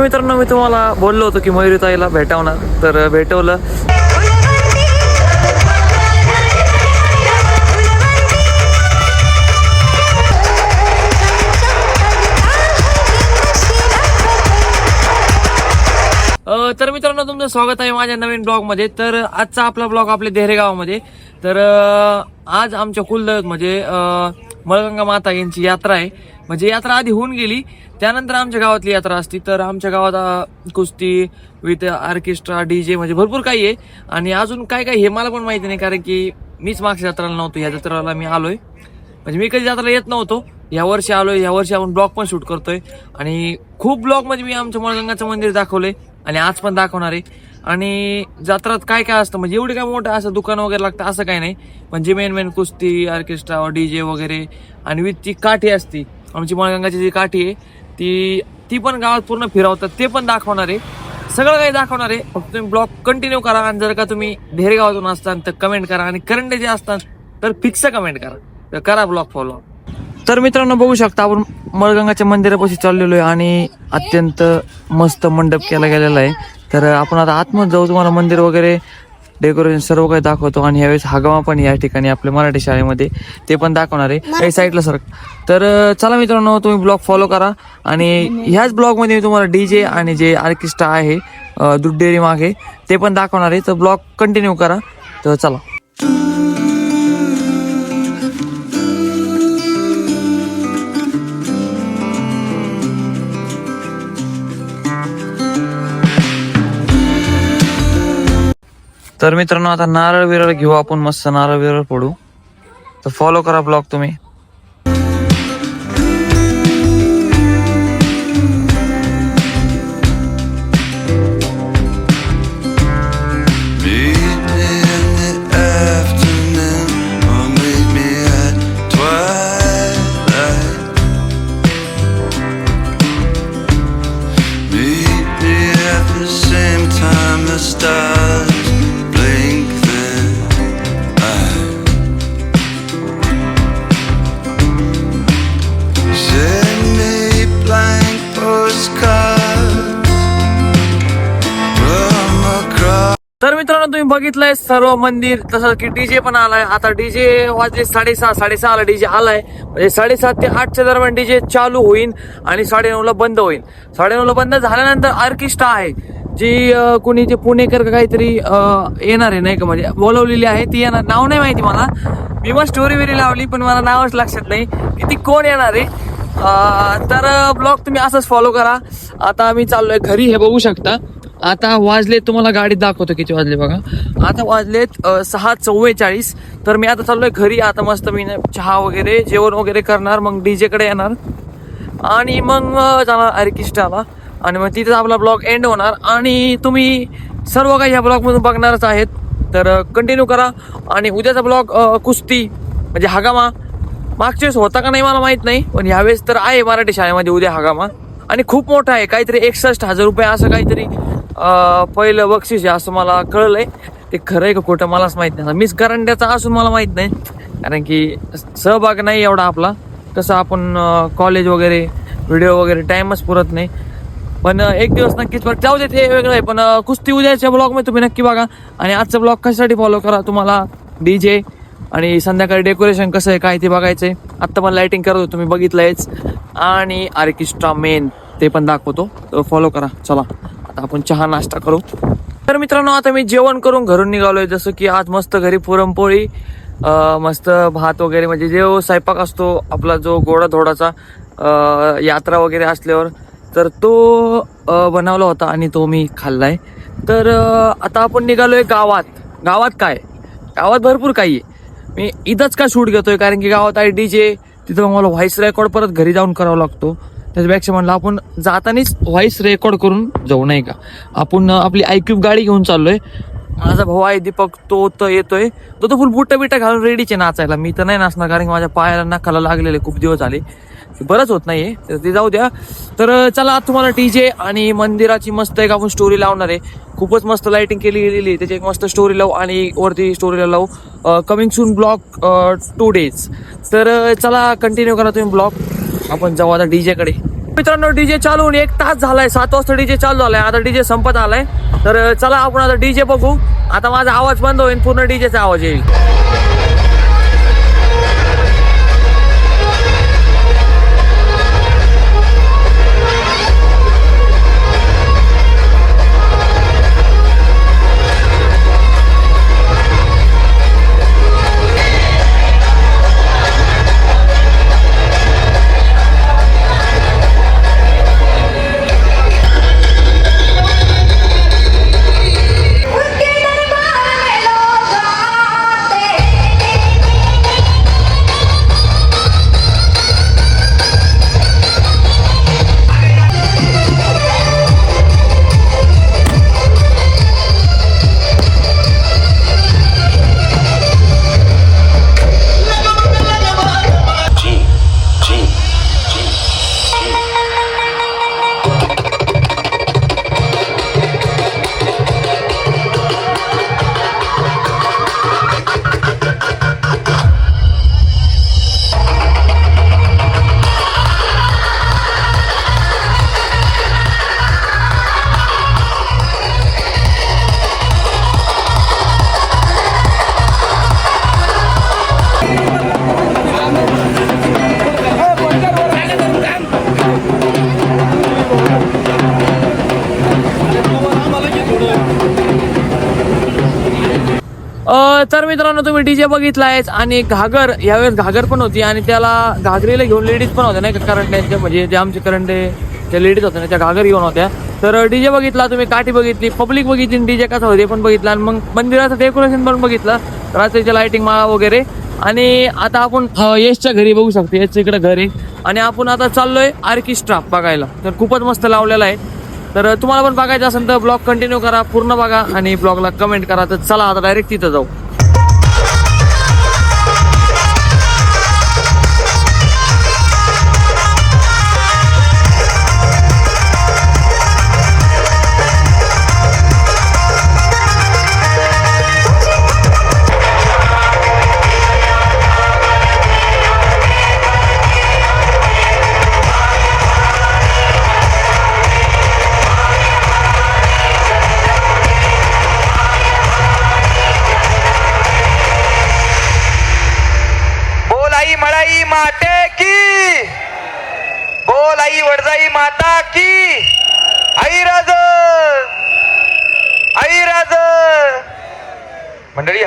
मित्रांनो, मी तुम्हाला बोललो होतो की मयुरीताईला भेटवणार, तर भेटवलं. तर मित्रांनो, तुमचं स्वागत आहे माझ्या नवीन ब्लॉगमध्ये. तर आजचा आपला ब्लॉग आपल्या देहरे गावामध्ये. तर आज आमच्या कुलदैवत म्हणजे मळगंगा माता यांची यात्रा आहे. म्हणजे यात्रा आधी होऊन गेली, त्यानंतर आमच्या गावातली यात्रा असती. तर आमच्या गावात कुस्ती विथ ऑर्केस्ट्रा, डीजे म्हणजे भरपूर काही आहे. आणि अजून काय काय हे मला पण माहिती नाही, कारण की मीच मागच्या यात्राला नव्हतो. या जत्रेला मी आलोय, म्हणजे मी कधी यात्रेला येत नव्हतो. या वर्षी आलोय. या वर्षी आपण ब्लॉग पण शूट करतोय आणि खूप ब्लॉग मध्ये मी आमच्या मळगंगाचं मंदिर दाखवलंय आणि आज पण दाखवणार आहे. आणि जत्रात काय काय असतं, म्हणजे एवढी काय मोठं असं दुकान वगैरे लागतं असं काय नाही. म्हणजे मेन कुस्ती, ऑर्केस्ट्रा, डीजे वगैरे आणि विथ ती काठी असती. आमची मळगंगाची जी काठी आहे ती पण गावात पूर्ण फिरवतात, ते पण दाखवणार आहे. सगळं काही दाखवणार आहे. फक्त तुम्ही ब्लॉग कंटिन्यू करा. आणि जर का तुम्ही देहरे गावातून असताल तर कमेंट करा, आणि करंडे जे असतात तर फिक्स कमेंट करा. तर करा ब्लॉग फॉलो. तर मित्रांनो, बघू शकता आपण मळगंगाच्या मंदिरापाशी चाललेलो आहे आणि अत्यंत मस्त मंडप केला गेलेला आहे. तर आपण आता आतमध्ये जाऊ, तुम्हाला मंदिर वगैरे डेकोरेशन सर्व काही दाखवतो. आणि यावेळेस हगामा पण या ठिकाणी आपल्या मराठी शाळेमध्ये ते पण दाखवणार आहे. काही साईडला सर. तर चला मित्रांनो, तुम्ही ब्लॉग फॉलो करा. आणि ह्याच ब्लॉगमध्ये मी तुम्हाला डीजे आणि जे ऑर्केस्ट्रा आहे दूध डेअरी मागे ते पण दाखवणार आहे. तर ब्लॉग कंटिन्यू करा. तर चला. तर मित्रांनो, आता नारळ विरळ घेऊ आपण. मस्त नारळ विरळ फोडू. तर फॉलो करा ब्लॉग तुम्ही. तर मित्रांनो, तुम्ही बघितलंय सर्व मंदिर, तसं की डीजे पण आलाय. आता डीजे वाजले 6:30 डीजे आलाय. म्हणजे 7:30 ते 8च्या दरम्यान डीजे चालू होईल आणि 9:30ला बंद होईल. 9:30ला बंद झाल्यानंतर ऑर्केस्ट्रा आहे, जी कुणी ते पुणेकर काहीतरी येणार आहे नाही का, म्हणजे बोलवलेली आहे ती येणार. नाव नाही माहिती मला, मी मग स्टोरी वेरी लावली पण मला नावच लक्षात नाही की ती कोण येणार आहे. तर ब्लॉग तुम्ही असंच फॉलो करा. आता आम्ही चाललोय घरी, हे बघू शकता. आता वाजलेत, तुम्हाला गाडीत दाखवतो किती वाजले बघा. आता वाजलेत 6:44. तर मी आता चाललोय घरी. आता मस्त मी चहा वगैरे जेवण वगैरे करणार, मग डीजे कडे येणार आणि मग जाणार ऑर्केस्ट्राला. आणि मग तिथे आपला ब्लॉग एंड होणार. आणि तुम्ही सर्व काही ह्या ब्लॉगमधून बघणारच आहेत, तर कंटिन्यू करा. आणि उद्याचा ब्लॉग कुस्ती म्हणजे हगामा. मागच्या वेळेस होता का नाही मला माहित नाही, पण ह्यावेळेस तर आहे मराठी शाळेमध्ये उद्या हगामा. आणि खूप मोठा आहे, काहीतरी 61,000 रुपये असं काहीतरी पहिलं बक्षीस आहे असं मला कळलंय. ते खरं आहे का खोटं मलाच माहित नाही. मिस करंड्याचा असून मला माहित नाही, कारण की सहभाग नाही एवढा आपला. कसं आपण कॉलेज वगैरे व्हिडिओ वगैरे टाइमच पुरत नाही. पण एक दिवस नक्कीच परत जाऊ दे, ते वेगळं आहे. पण कुस्ती उद्याच्या ब्लॉगमध्ये तुम्ही नक्की बघा. आणि आजचा ब्लॉग कशासाठी फॉलो करा, तुम्हाला डीजे आणि संध्याकाळी डेकोरेशन कसं आहे काय ते बघायचंय. आत्ता पण लाइटिंग करत होतो, तुम्ही बघितलंयच. आणि ऑर्केस्ट्रा मेन ते पण दाखवतो, तर फॉलो करा. चला आता आपण चहा नाश्ता करू. तर मित्रांनो, आता मी जेवण करून घरून निघालोय. जसं की आज मस्त घरी पुरणपोळी, मस्त भात वगैरे, म्हणजे जो स्वयंपाक असतो आपला जो गोडाधोडाचा यात्रा वगैरे असल्यावर, तर तो बनवला होता आणि तो मी खाल्लाय. तर आता आपण निघालोय गावात. गावात भरपूर काही आहे. मी इथंच का शूट घेतोय, कारण की गावात आहे डीजे. तिथं मला व्हॉइस रेकॉर्ड परत घरी जाऊन करावा लागतो. त्याच्यापेक्षा म्हणलं आपण जातानीच व्हॉइस रेकॉर्ड करून जाऊ, नाही का. आपण आपली iQube गाडी घेऊन चाललोय. माझा भाऊ आहे दीपक, तो तर येतोय. तो फुल बुट्टा बिट्टा घालून रेडीचे नाचायला. मी तर नाही नाचणार, कारण की माझ्या पायाला नखाला लागलेले खूप दिवस झाले, बरंच होत नाहीये, तर ते जाऊ द्या. तर चला, तुम्हाला डीजे आणि मंदिराची मस्त एक आपण स्टोरी लावणार आहे. खूपच मस्त लाइटिंग केली गेलेली, त्याची एक मस्त स्टोरी लावू. आणि वरती स्टोरीला लावू कमिंग सून ब्लॉग 2 days. तर चला कंटिन्यू करा तुम्ही ब्लॉग. आपण जाऊ आता डीजे कडे. मित्रांनो डीजे चालू होऊन 1 तास झालाय, 7 वाजता डीजे चालू झालाय, आता डीजे संपत आलाय. तर चला आपण आता डीजे बघू. आता माझा आवाज बंद होईल, पूर्ण डीजेचा आवाज येईल. तर मित्रांनो तुम्ही डीजे बघितलायच आणि घागर यावेळेस घागर पण होती आणि त्याला घागरीला घेऊन लेडीज पण होत्या नाही का, करंट म्हणजे जे आमचे करंट त्या लेडीज होत्या ना त्या घागर घेऊन होत्या. तर डीजे बघितला तुम्ही, काठी बघितली, पब्लिक बघितली, डीजे कसा होते पण बघितला आणि मग मंदिराचं डेकोरेशन पण बघितलं, रात्रीच्या लाइटिंग माळा वगैरे. आणि आता आपण यशच्या घरी बघू शकतो, यशच्या इकडे घर आहे आणि आपण आता चाललोय ऑर्केस्ट्रा बघायला. तर खूपच मस्त लावलेला आहे. तर तुम्हाला पण बघायचं असेल तर ब्लॉग कंटिन्यू करा, पूर्ण बघा आणि ब्लॉगला कमेंट करा. तर चला आता डायरेक्ट तिथं जाऊ. मळाई माते की बोल, आई वडजाई माता की. आई राज मंडळी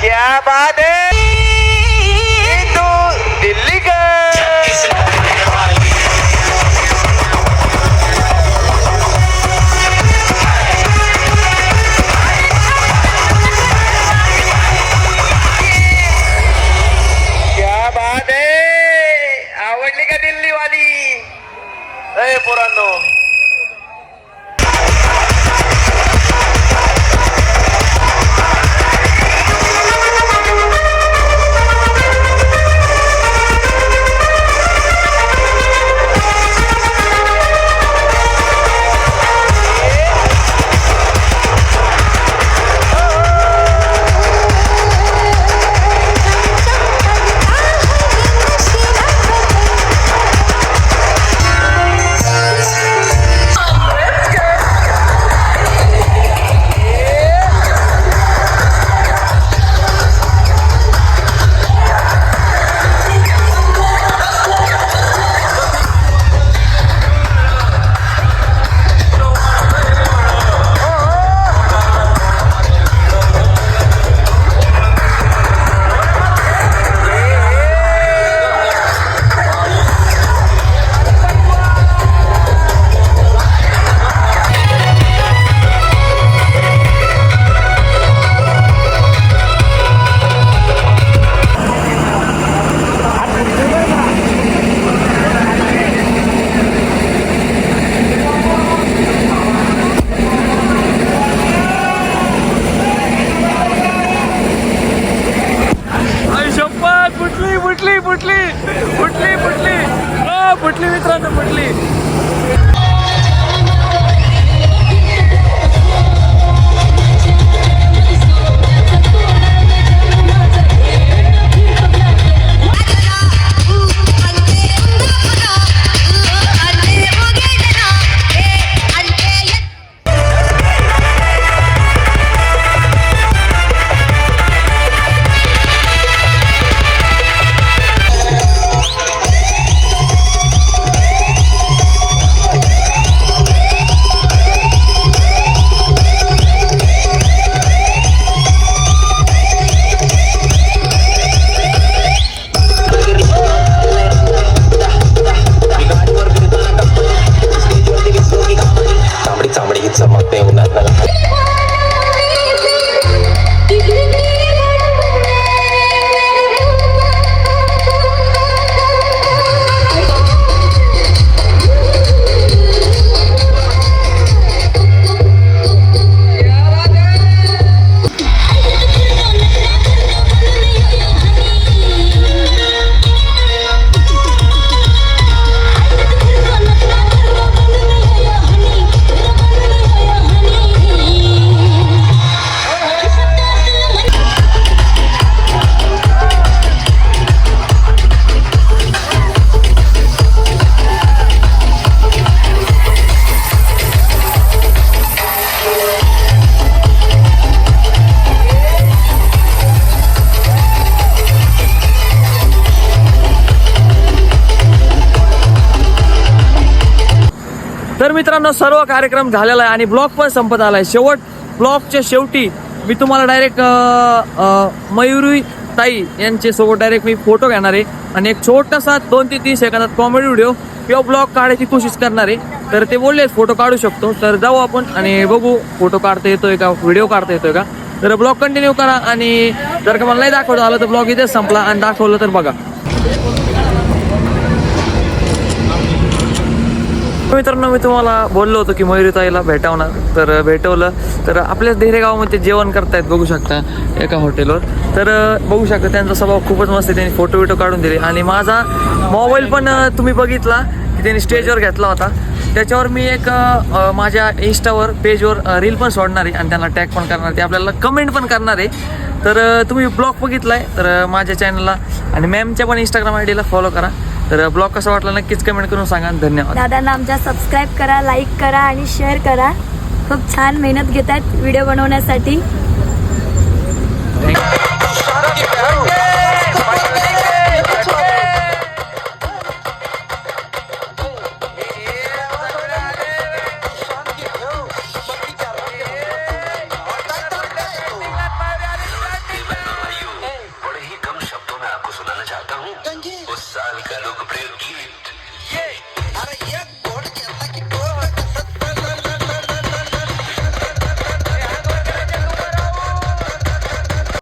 क्या बात है, तू दिल्ली का क्या बात है, आवडली का दिल्ली वाली. पोरांनो तर मित्रांनो सर्व कार्यक्रम झालेला आहे आणि ब्लॉग पण संपत आलाय. ब्लॉगच्या शेवटी मी तुम्हाला डायरेक्ट मयुरी ताई यांच्या सोबत डायरेक्ट मी फोटो घेणार आहे आणि एक छोटासा 2 ते 3 सेकंदात कॉमेडी व्हिडिओ किंवा ब्लॉग काढायची कोशिश करणार आहे. तर ते बोलले फोटो काढू शकतो, तर जाऊ आपण आणि बघू फोटो काढता येतोय का, व्हिडिओ काढता येतोय का. तर ब्लॉग कंटिन्यू करा आणि जर का मला नाही दाखवता आलं तर ब्लॉग इथेच संपला आणि दाखवलं तर बघा. मित्रांनो मी तुम्हाला बोललो होतो की मयुरीताईला भेटवणार, तर भेटवलं. तर आपल्या देहरे गावामध्ये जेवण करतायत बघू शकता एका हॉटेलवर. तर बघू शकता त्यांचा स्वभाव खूपच मस्त आहे, त्यांनी फोटो विटो काढून दिले आणि माझा मोबाईल पण तुम्ही बघितला की त्यांनी स्टेजवर घेतला होता. त्याच्यावर मी एक माझ्या इंस्टावर पेजवर रील पण सोडणार आहे आणि त्यांना टॅग पण करणार, ते आपल्याला कमेंट पण करणार आहे. तर तुम्ही ब्लॉग बघितलाय तर माझ्या चॅनलला आणि मॅमच्या पण इंस्टाग्राम आयडीला फॉलो करा. तर ब्लॉग कसा वाटला नक्कीच कमेंट करून सांगा. धन्यवाद. दादांना आमच्या सबस्क्राईब करा, लाईक करा आणि शेअर करा. खूप छान मेहनत घेतात व्हिडिओ बनवण्यासाठी. थँक्यू.